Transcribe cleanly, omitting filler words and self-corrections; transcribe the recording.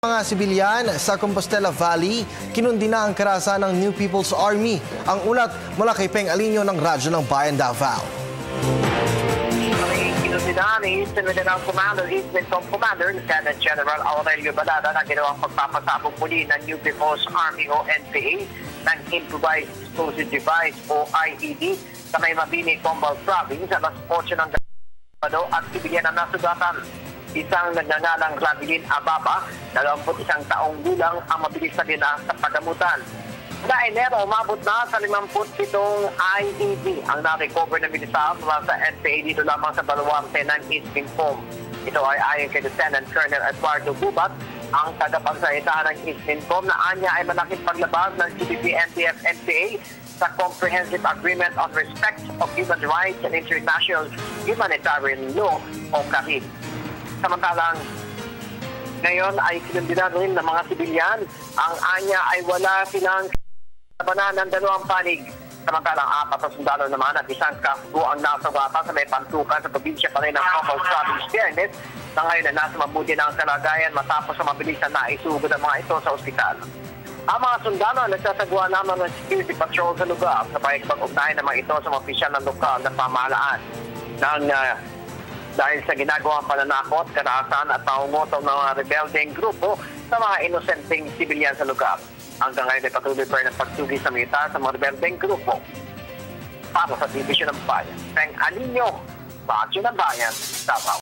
Mga sibilyan sa Compostela Valley, kinundi na ang karahasan ng New People's Army. Ang ulat mula kay Peng Alinio ng Radyo ng Bayan Davao. Kinundi na ni Eastern Regional Commander, Eastern Commander, Lieutenant General Aurelio Balada na ginawang pagpapasabog muli ng New People's Army o NPA ng Improvised Explosive Device o IED sa may Mabini, Combal Province alas 8 ng gabi at sibilyan na nasugatan. Isang nagngangalang Rabilin Ababa, 21 taong gulang ang mabilis na dina sa paggamutan. Sa Enero, umabot na sa 57 IED ang na-recover ng militar mula sa NPA dito lamang sa baluarte ng East Minfom. Ito ay ayon kay Lieutenant Colonel Eduardo Gubat, ang tagapagsalita ng East Minfom na anya ay malaking paglabas ng CBP-NTF-NPA sa Comprehensive Agreement on Respect of Human Rights and International Humanitarian Law o CAHIL. Samantalang, ngayon ay kinundi na rin ng mga sibilyan. Ang anya ay wala silang labanan ng dalawang panig. Samantalang 4 na sundalo naman at isang kasgo ang nasugatan sa may pantukan sa probinsya pa rin ng Combal Province. Fairness na ngayon ay nasa mabuti na ang kalagayan matapos sa mabilis na naisugod ang mga ito sa ospital. Ang mga sundalo ay nagsasagawa naman ng security patrol sa lugar sa pakikipag-ugnayan ng mga ito sa mga opisyal ng lokal na pamahalaan. Dahil sa ginagawang pananakot, karahasan at pangungutong ng mga rebelding grupo sa mga inosenteng sibilyan sa lugar. Hanggang ngayon ay patuloy pa rin ang pagsugi sa militar sa mga rebelding grupo para sa Division ng Bayan. Peng Alinio, Radyo ng Bayan, Davao.